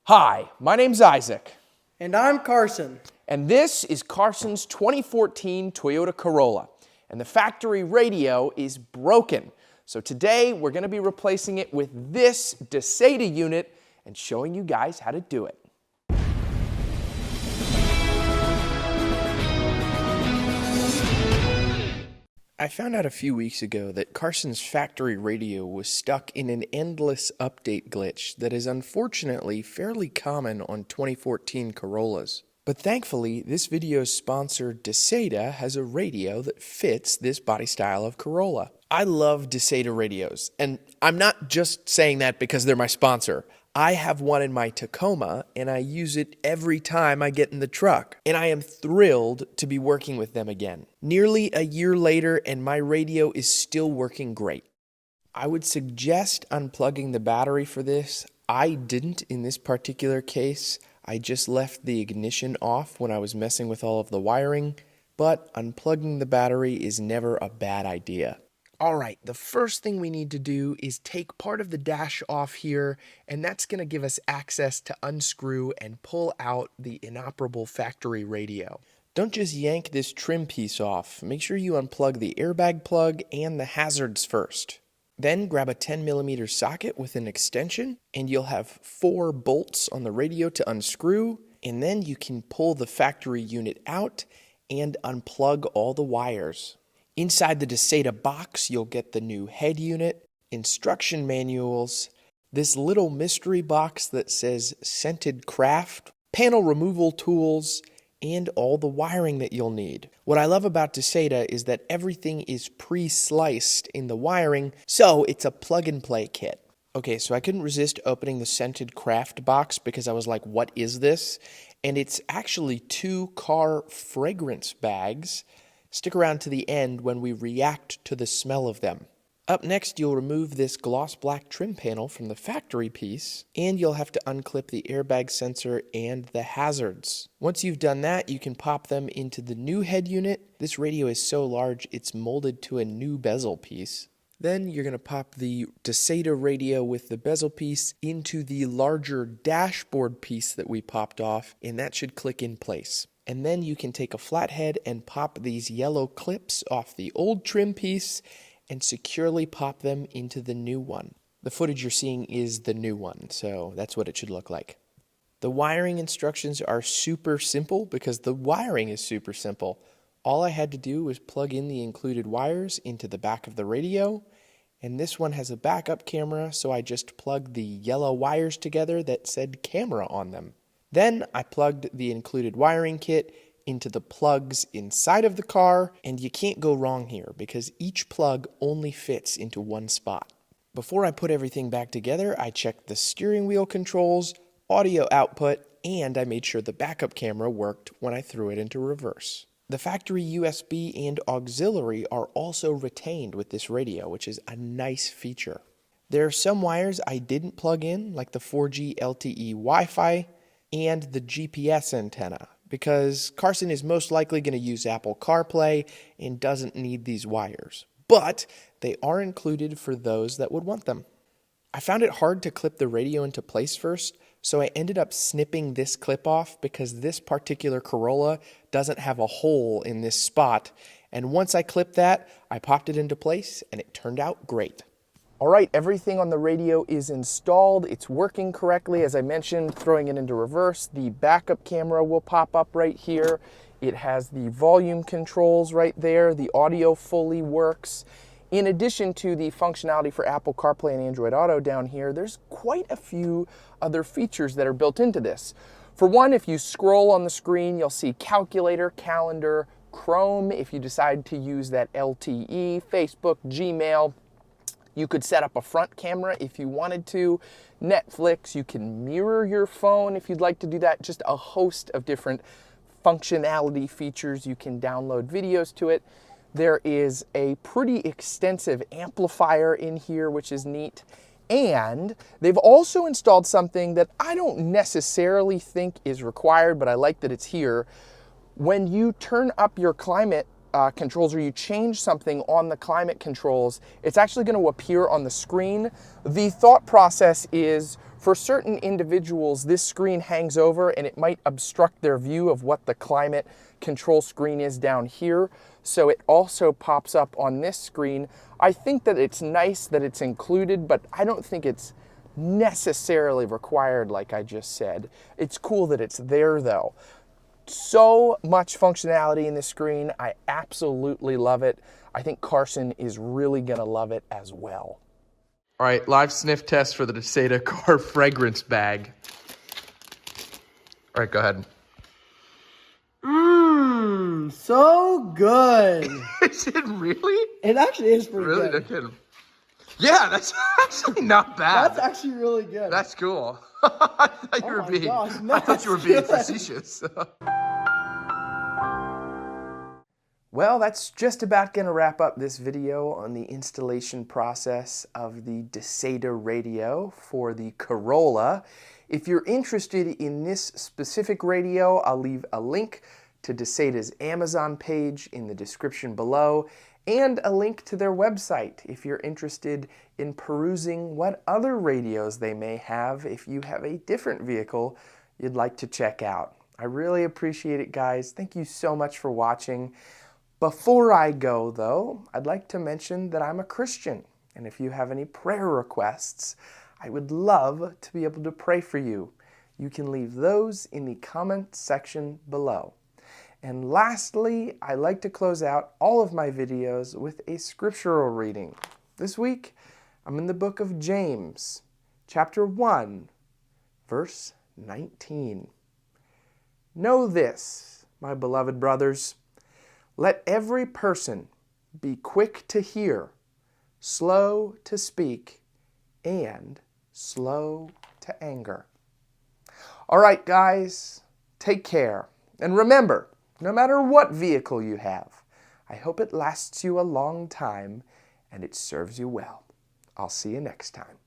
Hi, my name's Isaac. And I'm Carson. And this is Carson's 2014 Toyota Corolla. And the factory radio is broken. So today we're going to be replacing it with this Dasaita unit and showing you guys how to do it. I found out a few weeks ago that Carson's factory radio was stuck in an endless update glitch that is unfortunately fairly common on 2014 Corollas. But thankfully, this video's sponsor, Dasaita, has a radio that fits this body style of Corolla. I love Dasaita radios, and I'm not just saying that because they're my sponsor. I have one in my Tacoma, and I use it every time I get in the truck. And I am thrilled to be working with them again. Nearly a year later, and my radio is still working great. I would suggest unplugging the battery for this. I didn't in this particular case. I just left the ignition off when I was messing with all of the wiring, but unplugging the battery is never a bad idea. All right, the first thing we need to do is take part of the dash off here, and that's going to give us access to unscrew and pull out the inoperable factory radio. Don't just yank this trim piece off. Make sure you unplug the airbag plug and the hazards first. Then grab a 10mm socket with an extension, and you'll have 4 bolts on the radio to unscrew, and then you can pull the factory unit out and unplug all the wires. Inside the Dasaita box, you'll get the new head unit, instruction manuals, this little mystery box that says Scented Craft, panel removal tools, and all the wiring that you'll need. What I love about Dasaita is that everything is pre-sliced in the wiring, so it's a plug-and-play kit. Okay, so I couldn't resist opening the Scented Craft box because I was like, what is this? And it's actually 2 car fragrance bags. Stick around to the end when we react to the smell of them. Up next, you'll remove this gloss black trim panel from the factory piece, and you'll have to unclip the airbag sensor and the hazards. Once you've done that, you can pop them into the new head unit. This radio is so large, it's molded to a new bezel piece. Then you're going to pop the Dasaita radio with the bezel piece into the larger dashboard piece that we popped off, and that should click in place. And then you can take a flathead and pop these yellow clips off the old trim piece and securely pop them into the new one. The footage you're seeing is the new one, so that's what it should look like. The wiring instructions are super simple because the wiring is super simple. All I had to do was plug in the included wires into the back of the radio, and this one has a backup camera, so I just plugged the yellow wires together that said camera on them. Then I plugged the included wiring kit into the plugs inside of the car, and you can't go wrong here because each plug only fits into one spot. Before I put everything back together, I checked the steering wheel controls, audio output, and I made sure the backup camera worked when I threw it into reverse. The factory USB and auxiliary are also retained with this radio, which is a nice feature. There are some wires I didn't plug in, like the 4G LTE Wi-Fi, and the GPS antenna, because Carson is most likely going to use Apple CarPlay and doesn't need these wires. But they are included for those that would want them. I found it hard to clip the radio into place first, so I ended up snipping this clip off because this particular Corolla doesn't have a hole in this spot. And once I clipped that, I popped it into place and it turned out great. All right, everything on the radio is installed. It's working correctly. As I mentioned, throwing it into reverse, the backup camera will pop up right here. It has the volume controls right there. The audio fully works. In addition to the functionality for Apple CarPlay and Android Auto down here, there's quite a few other features that are built into this. For one, if you scroll on the screen, you'll see calculator, calendar, Chrome. If you decide to use that LTE, Facebook, Gmail, you could set up a front camera if you wanted to. Netflix, you can mirror your phone if you'd like to do that. Just a host of different functionality features. You can download videos to it. There is a pretty extensive amplifier in here, which is neat. And they've also installed something that I don't necessarily think is required, but I like that it's here. When you turn up your climate controls, or you change something on the climate controls, it's actually going to appear on the screen. The thought process is For certain individuals, this screen hangs over and it might obstruct their view of what the climate control screen is down here. So it also pops up on this screen. I think that it's nice that it's included, but I don't think it's necessarily required like I just said. It's cool that it's there though. So much functionality in this screen. I absolutely love it. I think Carson is really gonna love it as well. All right, live sniff test for the Dasaita car fragrance bag. All right, go ahead. Mmm, so good. Is it really? It actually is pretty Really? No good. kidding. Yeah, that's actually not bad. That's actually really good. That's cool. I thought you were being, gosh, I thought you were being good. facetious. Well, that's just about going to wrap up this video on the installation process of the Dasaita radio for the Corolla. If you're interested in this specific radio, I'll leave a link to Dasaita's Amazon page in the description below, and a link to their website if you're interested in perusing what other radios they may have if you have a different vehicle you'd like to check out. I really appreciate it, guys. Thank you so much for watching. Before I go, though, I'd like to mention that I'm a Christian, and if you have any prayer requests, I would love to be able to pray for you. You can leave those in the comment section below. And lastly, I like to close out all of my videos with a scriptural reading. This week, I'm in the book of James, chapter 1, verse 19. Know this, my beloved brothers, let every person be quick to hear, slow to speak, and slow to anger. All right, guys, take care. And remember, no matter what vehicle you have, I hope it lasts you a long time and it serves you well. I'll see you next time.